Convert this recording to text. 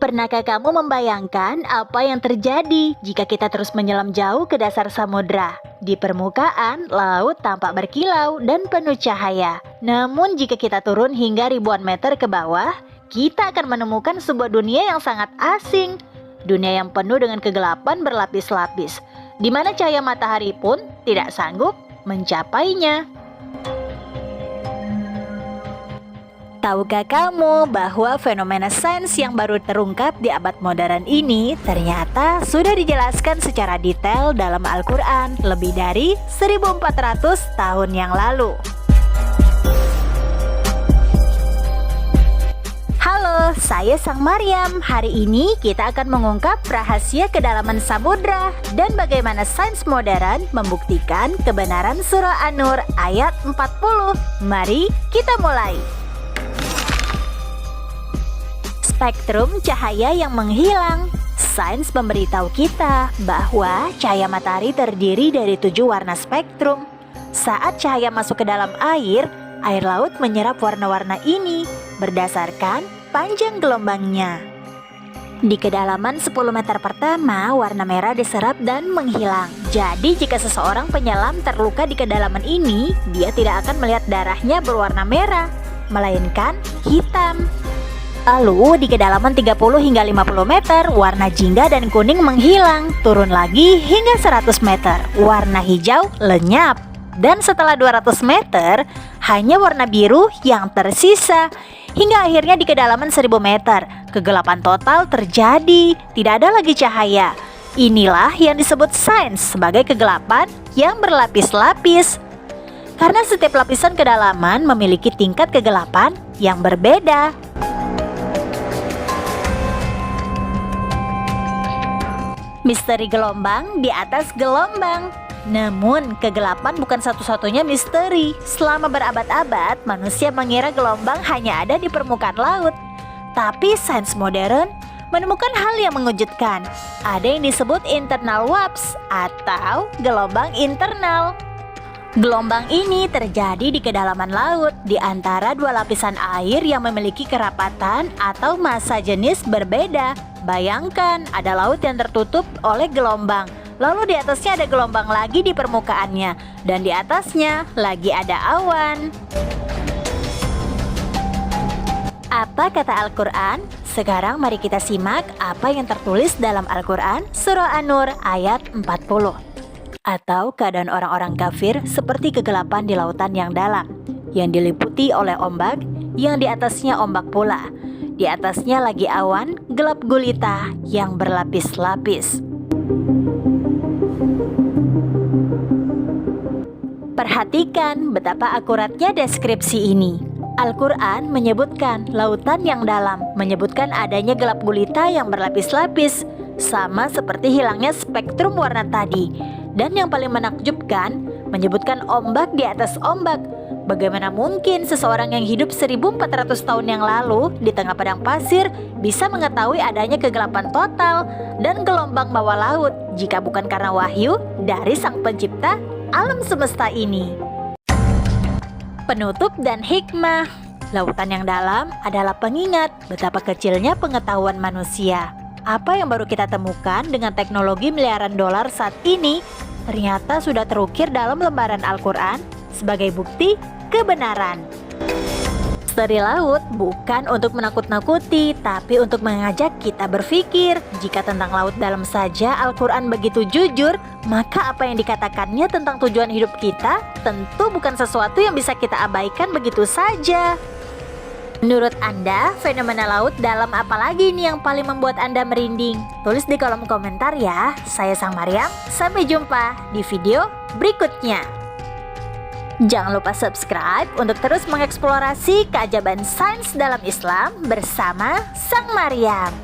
Pernahkah kamu membayangkan apa yang terjadi jika kita terus menyelam jauh ke dasar samudra? Di permukaan, laut tampak berkilau dan penuh cahaya. Namun jika kita turun hingga ribuan meter ke bawah, kita akan menemukan sebuah dunia yang sangat asing. Dunia yang penuh dengan kegelapan berlapis-lapis, di mana cahaya matahari pun tidak sanggup mencapainya. Tahukah kamu bahwa fenomena sains yang baru terungkap di abad modern ini ternyata sudah dijelaskan secara detail dalam Al-Quran lebih dari 1400 tahun yang lalu? Halo, saya Sang Maryam. Hari ini kita akan mengungkap rahasia kedalaman samudra dan bagaimana sains modern membuktikan kebenaran surah An-Nur ayat 40. Mari kita mulai. Spektrum cahaya yang menghilang. Sains memberitahu kita bahwa cahaya matahari terdiri dari 7 warna spektrum. Saat cahaya masuk ke dalam air laut menyerap warna-warna ini berdasarkan panjang gelombangnya. Di kedalaman 10 meter pertama, warna merah diserap dan menghilang. Jadi jika seseorang penyelam terluka di kedalaman ini, dia tidak akan melihat darahnya berwarna merah, melainkan hitam. Lalu di kedalaman 30 hingga 50 meter, warna jingga dan kuning menghilang. Turun lagi hingga 100 meter, warna hijau lenyap. Dan setelah 200 meter, hanya warna biru yang tersisa. Hingga akhirnya di kedalaman 1000 meter, kegelapan total terjadi. Tidak ada lagi cahaya. Inilah yang disebut sains sebagai kegelapan yang berlapis-lapis. Karena setiap lapisan kedalaman memiliki tingkat kegelapan yang berbeda. Misteri gelombang di atas gelombang. Namun, kegelapan bukan satu-satunya misteri. Selama berabad-abad, manusia mengira gelombang hanya ada di permukaan laut. Tapi sains modern menemukan hal yang mengejutkan. Ada yang disebut internal waves atau gelombang internal. Gelombang ini terjadi di kedalaman laut, di antara dua lapisan air yang memiliki kerapatan atau massa jenis berbeda. Bayangkan, ada laut yang tertutup oleh gelombang, lalu di atasnya ada gelombang lagi di permukaannya, dan di atasnya lagi ada awan. Apa kata Al-Quran? Sekarang mari kita simak apa yang tertulis dalam Al-Quran surah An-Nur ayat 40. Atau keadaan orang-orang kafir seperti kegelapan di lautan yang dalam, yang diliputi oleh ombak, yang di atasnya ombak pula. Di atasnya lagi awan gelap gulita yang berlapis-lapis. Perhatikan betapa akuratnya deskripsi ini. Al-Quran menyebutkan lautan yang dalam, menyebutkan adanya gelap gulita yang berlapis-lapis, sama seperti hilangnya spektrum warna tadi. Dan yang paling menakjubkan, menyebutkan ombak di atas ombak. Bagaimana mungkin seseorang yang hidup 1400 tahun yang lalu di tengah padang pasir bisa mengetahui adanya kegelapan total dan gelombang bawah laut jika bukan karena wahyu dari Sang Pencipta alam semesta ini? Penutup dan hikmah. Lautan yang dalam adalah pengingat betapa kecilnya pengetahuan manusia. Apa yang baru kita temukan dengan teknologi miliaran dolar saat ini ternyata sudah terukir dalam lembaran Al-Quran sebagai bukti kebenaran. Misteri laut bukan untuk menakut-nakuti, tapi untuk mengajak kita berpikir. Jika tentang laut dalam saja Al-Quran begitu jujur, maka apa yang dikatakannya tentang tujuan hidup kita tentu bukan sesuatu yang bisa kita abaikan begitu saja. Menurut Anda, fenomena laut dalam apa lagi nih yang paling membuat Anda merinding? Tulis di kolom komentar ya. Saya Sang Maryam, sampai jumpa di video berikutnya. Jangan lupa subscribe untuk terus mengeksplorasi keajaiban sains dalam Islam bersama Sang Maryam.